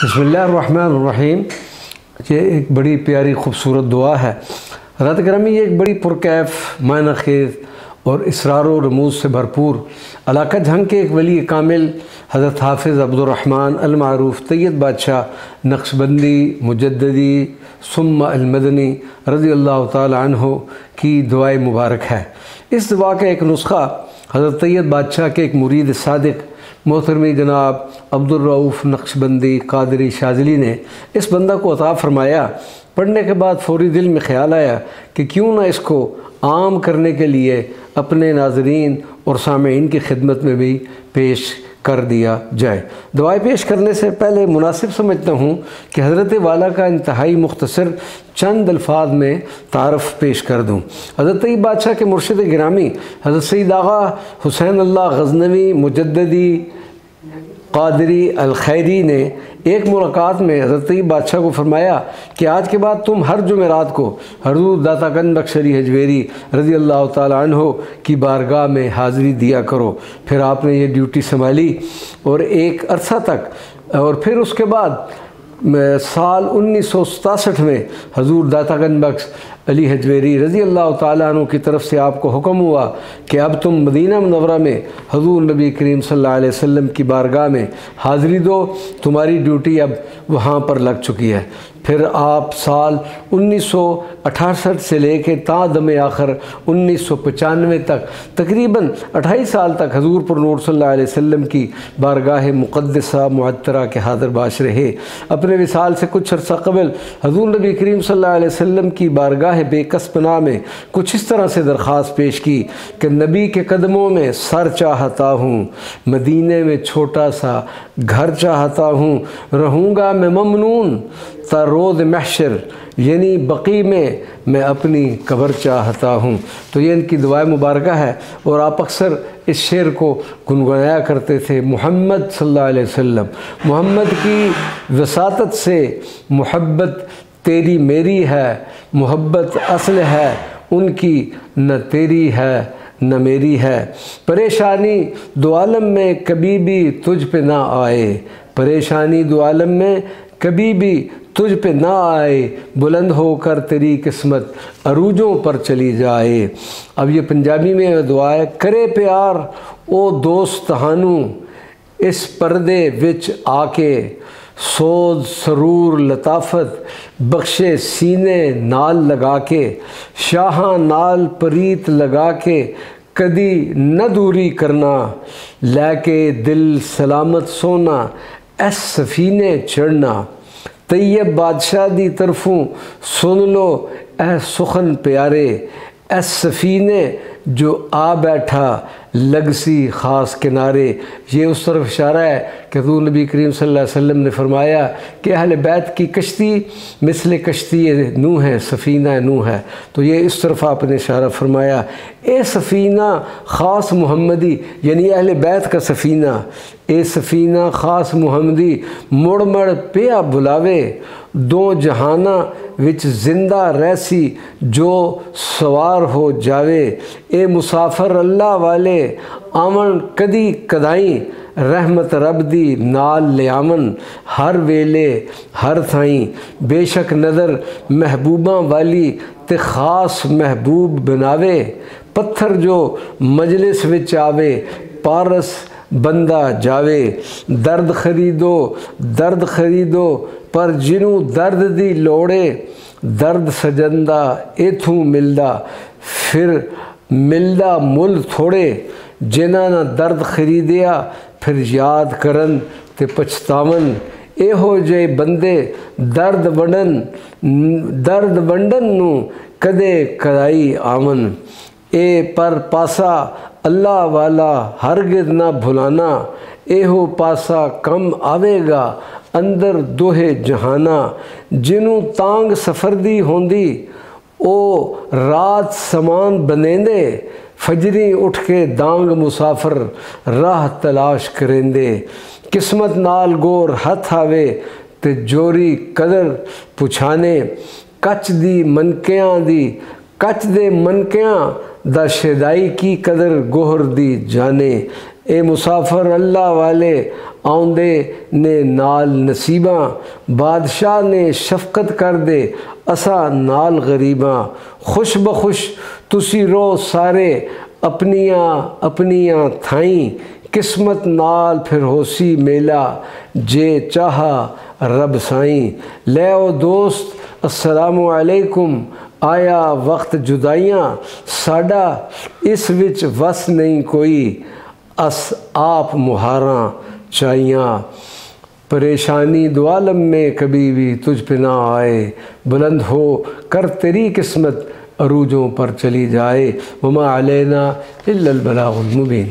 بسم اللہ الرحمن الرحیم۔ یہ ایک بڑی پیاری خوبصورت دعا ہے حضرت گرامی، یہ ایک بڑی پرکیف، معنی خیز اور اسرار و رموز سے بھرپور علاقہ جھنگ کے ایک ولی کامل حضرت حافظ عبدالرحمن المعروف طیب بادشاہ نقشبندی مجددی ثم المدنی رضی اللہ تعالی عنہ کی دعائے مبارک ہے۔ اس دعا کا ایک نسخہ حضرت طیب بادشاہ کے ایک مرید صادق محترمی جناب عبدالرؤف نقشبندی قادری شاذلی نے اس بندہ کو عطا فرمایا۔ پڑھنے کے بعد فوری دل میں خیال آیا کہ کیوں نہ اس کو عام کرنے کے لیے اپنے ناظرین اور سامعین کی خدمت میں بھی پیش کر دیا جائے۔ دعائیں پیش کرنے سے پہلے مناسب سمجھتا ہوں کہ حضرت والا کا انتہائی مختصر چند الفاظ میں تعارف پیش کر دوں۔ حضرت طیب بادشاہ کے مرشد گرامی حضرت سید آغا حسین اللہ غزنوی مجددی قادری الخیری نے ایک ملاقات میں حضرت طیب بادشاہ کو فرمایا کہ آج کے بعد تم ہر جمعرات کو حضور داتا گنج بخش علی حجویری رضی اللہ تعالی عنہ کی بارگاہ میں حاضری دیا کرو۔ پھر آپ نے یہ ڈیوٹی سنبھالی اور ایک عرصہ تک، اور پھر اس کے بعد سال 1967 میں حضور داتا گنج بخش علی حجویری رضی اللہ تعالیٰ عنہ کی طرف سے آپ کو حکم ہوا کہ اب تم مدینہ منورہ میں حضور نبی کریم صلی اللہ علیہ وسلم کی بارگاہ میں حاضری دو، تمہاری ڈیوٹی اب وہاں پر لگ چکی ہے۔ پھر آپ سال 1968 سے لے کے تا دم آخر 1995 تک تقریباً 28 سال تک حضور پر نور صلی اللہ علیہ وسلم کی بارگاہ مقدسہ معطرہ کے حاضر باش رہے۔ اپنے وصال سے کچھ عرصہ قبل حضور نبی کریم صلی اللہ علیہ وسلم کی بارگاہ بے کس پناہ میں کچھ اس طرح سے درخواست پیش کی کہ نبی کے قدموں میں سر چاہتا ہوں، مدینے میں چھوٹا سا گھر چاہتا ہوں، رہوں گا میں ممنون تا روز محشر، یعنی بقی میں اپنی قبر چاہتا ہوں۔ تو یہ ان کی دعائے مبارکہ ہے، اور آپ اکثر اس شعر کو گنگنایا کرتے تھے۔ محمد صلی اللہ علیہ وسلم، محمد کی وساطت سے محبت تیری میری ہے، محبت اصل ہے ان کی نہ تیری ہے نہ میری ہے، پریشانی دو عالم میں کبھی بھی تجھ پہ نہ آئے، پریشانی دو عالم میں کبھی بھی تجھ پہ نہ آئے، بلند ہو کر تیری قسمت عروجوں پر چلی جائے۔ اب یہ پنجابی میں دعا ہے۔ کرے پیار او دوست ہانوں اس پردے وچ آ کے، سوز سرور لطافت بخشے سینے نال لگا کے، شاہاں نال پریت لگا کے کدی نہ دوری کرنا، لے کے دل سلامت سونا ایس سفینے چڑھنا، طیب بادشاہ دی طرفوں سن لو اے سخن پیارے، ایس سفینے جو آ بیٹھا لگسی خاص کنارے۔ یہ اس طرف اشارہ ہے کہ حضور نبی کریم صلی اللہ علیہ وسلم نے فرمایا کہ اہل بیت کی کشتی مثل کشتی نوح ہے، سفینہ نوح ہے۔ تو یہ اس طرف آپ نے اشارہ فرمایا، اے سفینہ خاص محمدی، یعنی اہل بیت کا سفینہ، اے سفینہ خاص محمدی مڑ مڑ پیا بلاوے، دو جہانہ وچ زندہ رہسی جو سوار ہو جاوے، اے مسافر اللہ والے آمن کدی کدائیں، رحمت رب دی نال لے آمن ہر ویلے ہر تھائیں، بے شک نظر محبوباں والی تے خاص محبوب بناوے، پتھر جو مجلس وچ آوے پارس بندہ جاوے، درد خریدو پر جنوں درد دی لوڑے، درد سجندہ ایتھوں ملدا پھر ملدا مل تھوڑے، جنہاں نہ درد خریدیا پھر یاد کرن تے پچھتاون، اے ہو جے بندے درد ونڈن نو کدے کدائی آمن، اے پر پاسا اللہ والا ہرگز نہ بھلانا، اے ہو پاسا کم آوے گا اندر دوہے جہانا، جنوں تانگ سفر دی ہوندی او رات سامان بنیندے، فجری اٹھ کے دانگ مسافر راہ تلاش کریندے، قسمت نال گور ہتھ آوے تے جوری قدر پچھانے، کچ دے منکیاں دا شیدائی کی قدر گوہر دی جانے، اے مسافر اللہ والے آؤندے نے نال نصیباں، بادشاہ نے شفقت کر دے اسا نال غریباں، خوش بخوش تسی رو سارے اپنیاں تھائیں، قسمت نال پھر ہوسی میلہ جے چاہا رب سائیں۔ لے او دوست السلام علیکم، آیا وقت جدائیاں، ساڈا اس وچ وس نہیں کوئی، اس آپ مہاراں چائیاں۔ پریشانی دو عالم میں کبھی بھی تجھ پہ نہ آئے، بلند ہو کر تیری قسمت عروجوں پر چلی جائے، وما علینا الا البلاغ المبین۔